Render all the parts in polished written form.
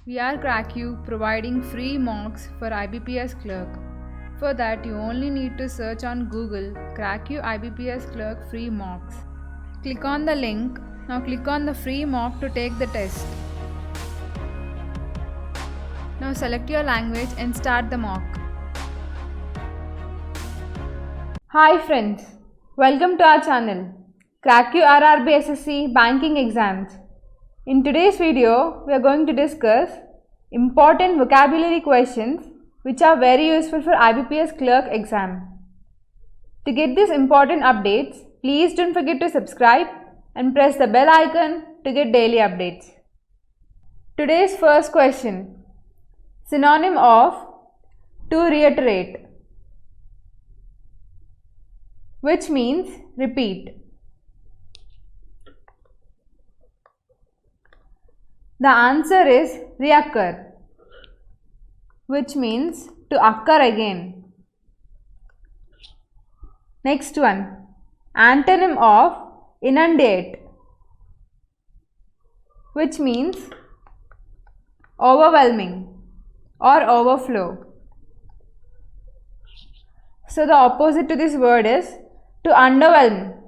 We are CrackU providing free mocks for IBPS Clerk. For that, you only need to search on Google CrackU IBPS Clerk free mocks. Click on the link. Now click on the free mock to take the test. Now select your language and start the mock. Hi friends, welcome to our channel CrackU RRB SSC Banking Exams. In today's video, we are going to discuss important vocabulary questions which are very useful for IBPS Clerk exam. To get these important updates, please don't forget to subscribe and press the bell icon to get daily updates. Today's first question. Synonym of to reiterate, which means repeat. The answer is reoccur, which means to occur again. Next one, antonym of inundate, which means overwhelming or overflow. So the opposite to this word is to underwhelm.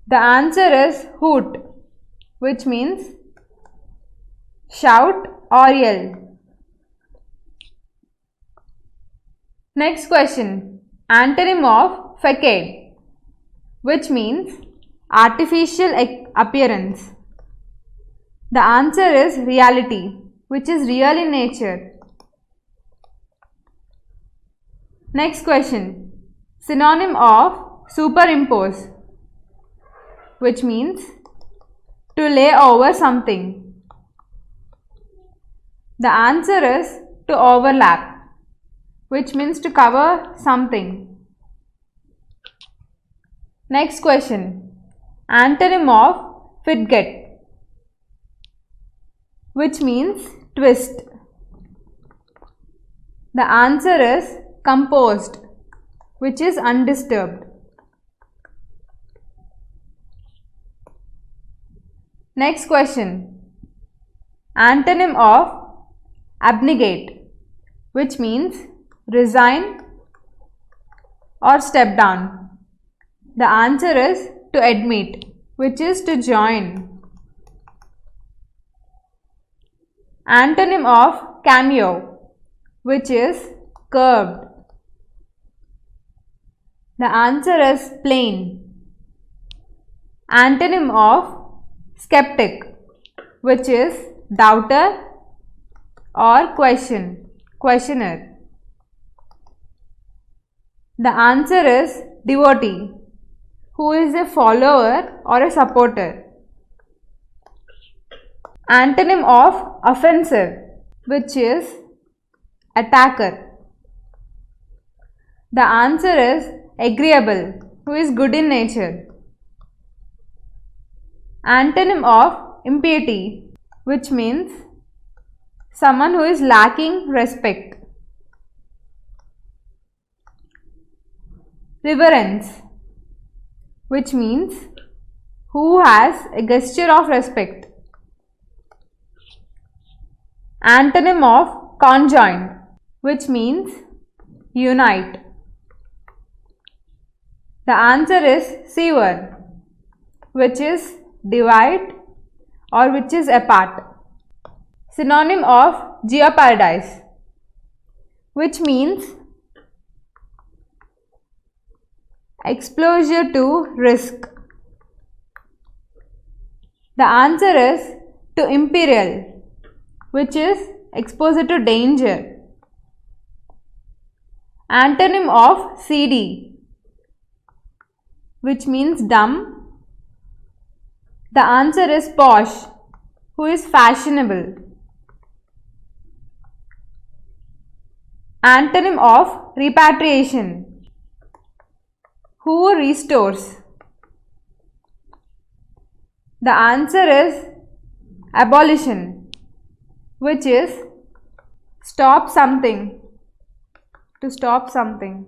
The answer is hoot, which means shout or yell. Next question, antonym of facade, which means artificial appearance. The answer is reality, which is real in nature. Next question, synonym of superimpose, which means to lay over something. The answer is to overlap, which means to cover something. Next question, antonym of fidget, which means twist. The answer is composed, which is undisturbed. Next question, antonym of abnegate, which means resign or step down. The answer is to admit, which is to join. Antonym of cameo, which is curved. The answer is plain. Antonym of skeptic, which is doubter or questioner. The answer is devotee, who is a follower or a supporter. Antonym of offensive, which is attacker. The answer is agreeable, who is good in nature. Antonym of impiety, which means someone who is lacking respect. Reverence, which means who has a gesture of respect. Antonym of conjoined, which means unite. The answer is sever, which is divide or which is apart. Synonym of jeopardize, which means exposure to risk. The answer is to imperil, which is exposure to danger. Antonym of seedy, which means dumb. The answer is posh, who is fashionable. Antonym of repatriation, who restores. The answer is abolition, which is stop something, to stop something.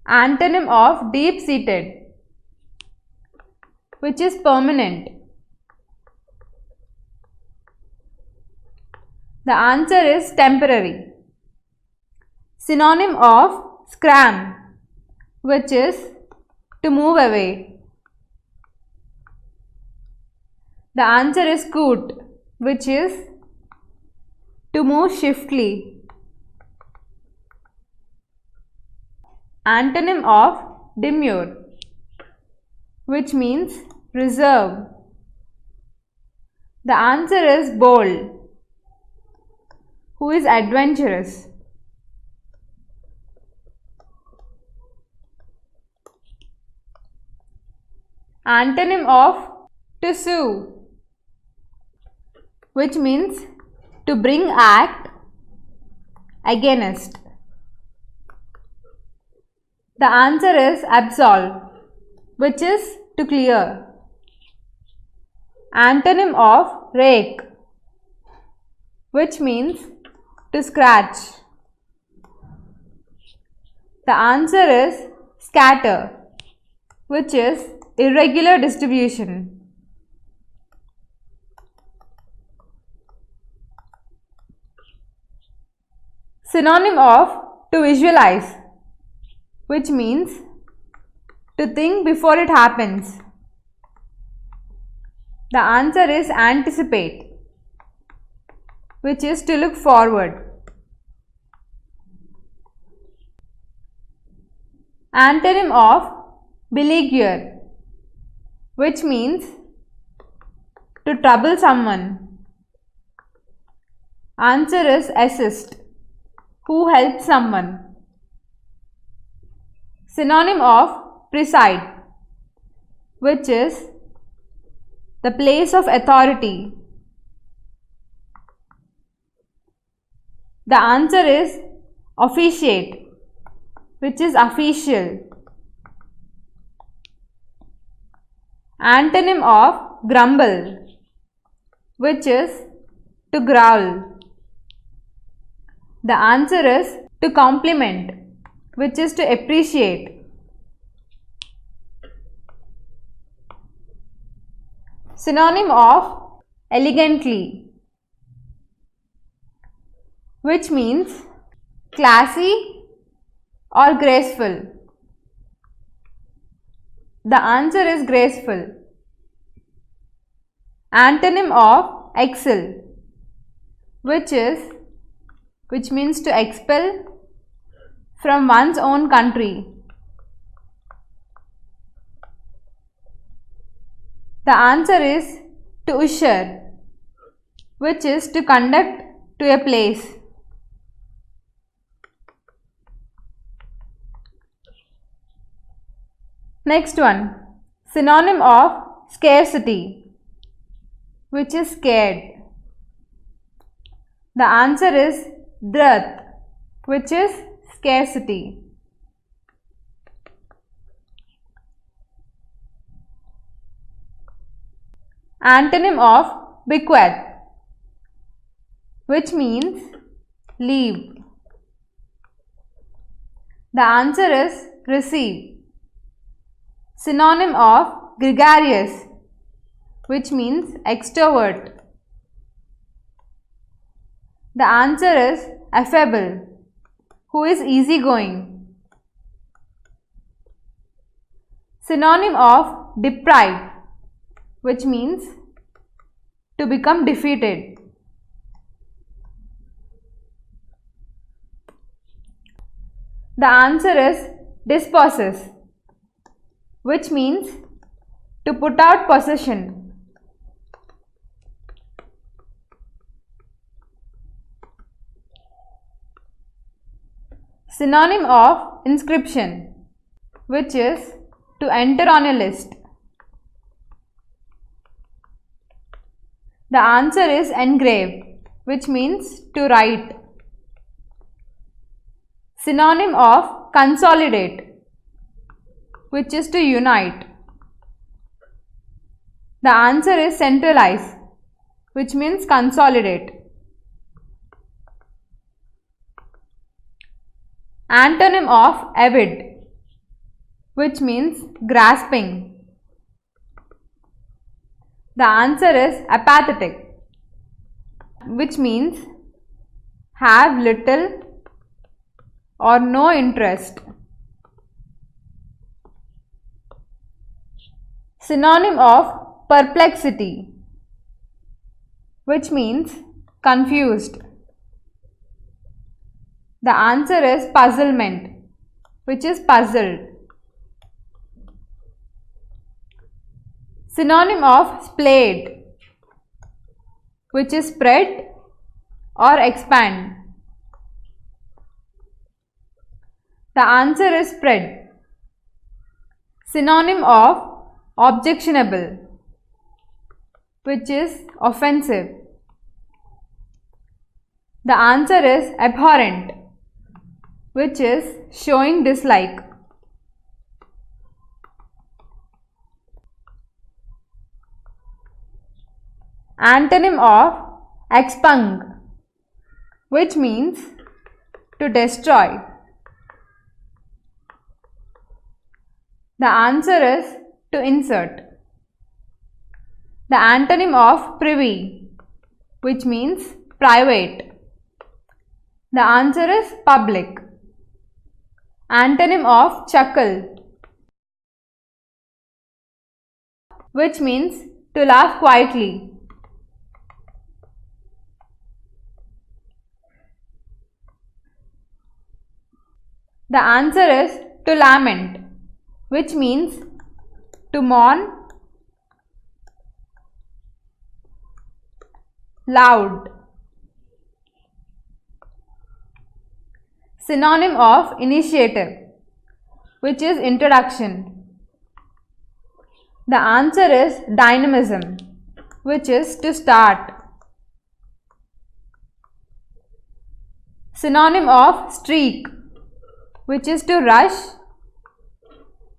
Antonym of deep-seated, which is permanent. The answer is temporary. Synonym of scram, which is to move away. The answer is scoot, which is to move swiftly. Antonym of demure, which means reserve. The answer is bold, who is adventurous. Antonym of to sue, which means to bring act against. The answer is absolve, which is to clear. Antonym of rake, which means to scratch. The answer is scatter, which is irregular distribution. Synonym of to visualize, which means to think before it happens. The answer is anticipate, which is to look forward. Antonym of beleaguer, which means to trouble someone. Answer is assist, who helps someone. Synonym of preside, which is the place of authority. The answer is officiate, which is official. Antonym of grumble, which is to growl. The answer is to compliment, which is to appreciate. Synonym of elegantly, which means classy or graceful. The answer is graceful. Antonym of expel, which means to expel from one's own country. The answer is to usher, which is to conduct to a place. Next one, synonym of scarcity, which is scared. The answer is dearth, which is scarcity. Antonym of bequeath, which means leave. The answer is receive. Synonym of gregarious, which means extrovert. The answer is affable, who is easygoing. Synonym of deprived, which means to become defeated. The answer is dispossess, which means to put out possession. Synonym of inscription, which is to enter on a list. The answer is engrave, which means to write. Synonym of consolidate, which is to unite. The answer is centralize, which means consolidate. Antonym of avid, which means grasping. The answer is apathetic, which means have little or no interest. Synonym of perplexity, which means confused. The answer is puzzlement, which is puzzled. Synonym of splayed, which is spread or expand. The answer is spread. Synonym of objectionable, which is offensive. The answer is abhorrent, which is showing dislike. Antonym of expung, which means to destroy. The answer is to insert. The antonym of privy, which means private. The answer is public. Antonym of chuckle, which means to laugh quietly. The answer is to lament, which means to mourn loud. Synonym of initiative, which is introduction. The answer is dynamism, which is to start. Synonym of streak, which is to rush,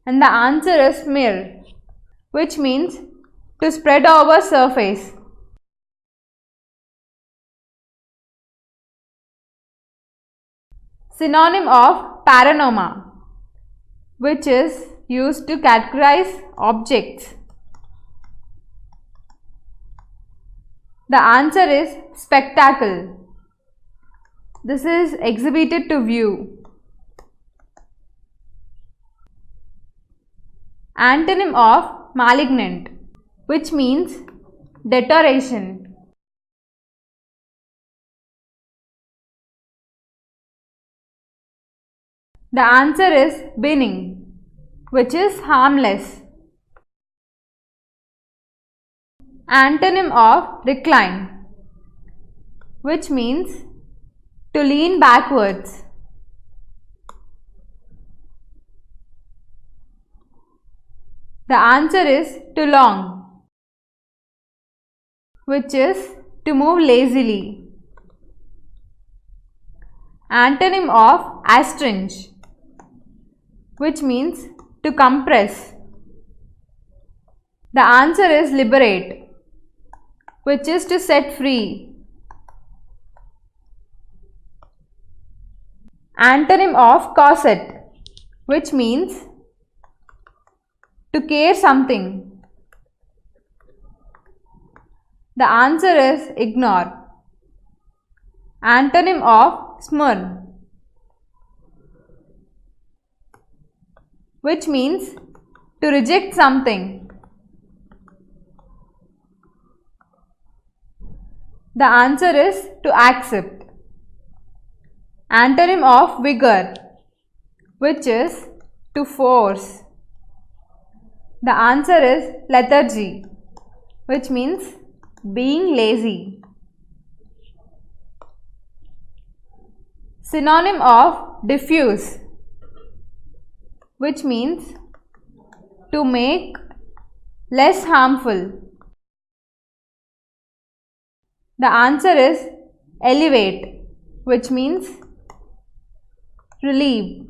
and the answer is smear, which means to spread over surface. Synonym of panorama, which is used to categorize objects. The answer is spectacle. This is exhibited to view. Antonym of malignant, which means deterioration. The answer is benign, which is harmless. Antonym of recline, which means to lean backwards. The answer is to long, which is to move lazily. Antonym of astringe, which means to compress. The answer is liberate, which is to set free. Antonym of corset, which means to care something. The answer is ignore. Antonym of smurn, which means to reject something. The answer is to accept. Antonym of vigor, which is to force. The answer is lethargy, which means being lazy. Synonym of diffuse, which means to make less harmful. The answer is elevate, which means relieve.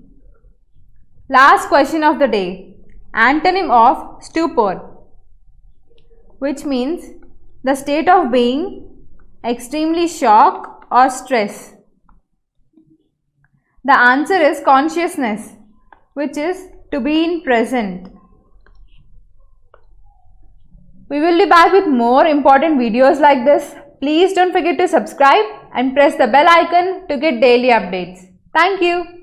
Last question of the day. Antonym of stupor, which means the state of being extremely shocked or stress. The answer is consciousness, which is to be in present. We will be back with more important videos like this. Please don't forget to subscribe and press the bell icon to get daily updates. Thank you.